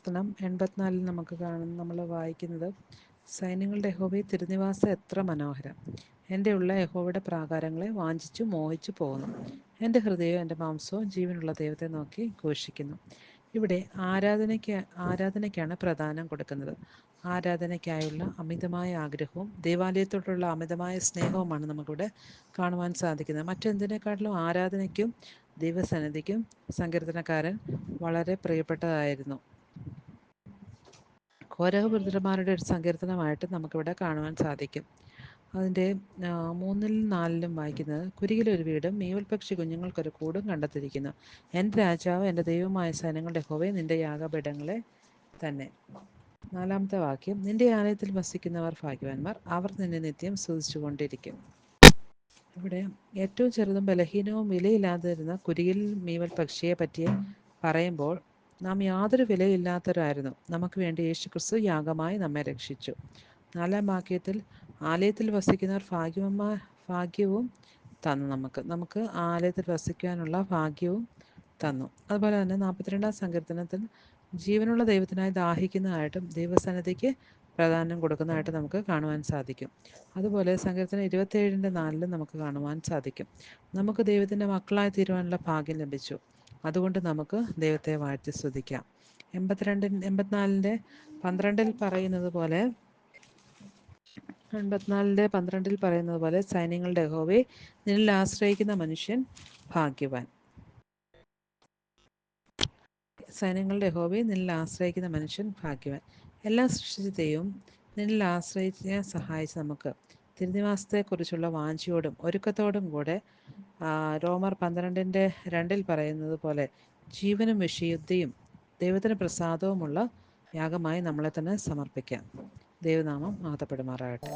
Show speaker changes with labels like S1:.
S1: സങ്കീർത്തനം 84 നമ്മൾ വായിക്കുന്നത്, സൈന്യങ്ങളുടെ യഹോവേ, തിരുനിവാസം എത്ര മനോഹരം! എൻ്റെ ഉള്ള യഹോവയുടെ പ്രാകാരങ്ങളെ വാഞ്ചിച്ചു മോഹിച്ചു പോകുന്നു. എൻ്റെ ഹൃദയവും എൻ്റെ മാംസവും ജീവനുള്ള ദൈവത്തെ നോക്കി ഘോഷിക്കുന്നു. ഇവിടെ ആരാധനയ്ക്കാണ് പ്രാധാന്യം കൊടുക്കുന്നത്. ആരാധനയ്ക്കായുള്ള അമിതമായ ആഗ്രഹവും ദൈവാലയത്തോടുള്ള അമിതമായ സ്നേഹവുമാണ് നമുക്കിവിടെ കാണുവാൻ സാധിക്കുന്നത്. മറ്റെന്തിനേക്കാട്ടിലും ആരാധനയ്ക്കും ദൈവസന്നിധിക്കും സങ്കീർത്തനക്കാരൻ വളരെ പ്രിയപ്പെട്ടതായിരുന്നു. കോരഹപുത്രന്മാരുടെ ഒരു സങ്കീർത്തനമായിട്ട് നമുക്കിവിടെ കാണുവാൻ സാധിക്കും. അതിൻ്റെ 3-ലും 4-ലും വായിക്കുന്നത്, കുരികിലൊരു വീടും മീവൽപക്ഷി കുഞ്ഞുങ്ങൾക്കൊരു കൂടും കണ്ടെത്തിയിരിക്കുന്നു. എൻ്റെ രാജാവ്, എൻ്റെ ദൈവമായ സൈന്യങ്ങളുടെ യഹോവേ, നിൻ്റെ യാഗപീഠങ്ങളെ തന്നെ. 4-ാമത്തെ വാക്യം, നിൻ്റെ ആലയത്തിൽ വസിക്കുന്നവർ ഭാഗ്യവാന്മാർ, അവർ നിന്നെ നിത്യം സ്തുതിച്ചുകൊണ്ടിരിക്കും. ഇവിടെ ഏറ്റവും ചെറുതും ബലഹീനവും വിലയില്ലാതിരുന്ന കുരികിൽ മീവൽ പക്ഷിയെ പറ്റി പറയുമ്പോൾ, നാം യാതൊരു വിലയില്ലാത്തവരായിരുന്നു. നമുക്ക് വേണ്ടി യേശുക്രിസ്തു യാഗമായി നമ്മെ രക്ഷിച്ചു. 4-ാം വാക്യത്തിൽ, ആലയത്തിൽ വസിക്കുന്നവർ ഭാഗ്യവും തന്നു. നമുക്ക് ആലയത്തിൽ വസിക്കുവാനുള്ള ഭാഗ്യവും തന്നു. അതുപോലെ തന്നെ 42-ാം സങ്കീർത്തനത്തിൽ ജീവനുള്ള ദൈവത്തിനായി ദാഹിക്കുന്നതായിട്ടും ദൈവസന്നിധിക്ക് പ്രാധാന്യം കൊടുക്കുന്നതായിട്ട് നമുക്ക് കാണുവാൻ സാധിക്കും. അതുപോലെ സങ്കീർത്തനം 27-4 നമുക്ക് കാണുവാൻ സാധിക്കും, നമുക്ക് ദൈവത്തിൻ്റെ മക്കളായി തീരുവാനുള്ള ഭാഗ്യം ലഭിച്ചു, അതുകൊണ്ട് നമുക്ക് ദൈവത്തെ വാഴ്ത്തി സ്തുതിക്കാം. 84-ന്റെ 12 പറയുന്നത് പോലെ 12 സൈന്യങ്ങളുടെ യഹോവേ, നിന്നിൽ ആശ്രയിക്കുന്ന മനുഷ്യൻ ഭാഗ്യവാൻ. സൈന്യങ്ങളുടെ യഹോവേ, നിന്നിൽ ആശ്രയിക്കുന്ന മനുഷ്യൻ ഭാഗ്യവാൻ. എല്ലാ സൃഷ്ടിച്ചതയും നിന്നിൽ ആശ്രയിക്കാൻ സഹായിച്ച് നമുക്ക് തിരുനിവാസത്തെക്കുറിച്ചുള്ള വാഞ്ചയോടും ഒരുക്കത്തോടും കൂടെ റോമർ 12-2 പറയുന്നത് പോലെ ജീവനും വിശുദ്ധിയും ദൈവത്തിന് പ്രസാദവുമുള്ള യാഗമായി നമ്മളെ തന്നെ സമർപ്പിക്കാം. ദൈവനാമം മഹത്വപ്പെടുമാറാകട്ടെ.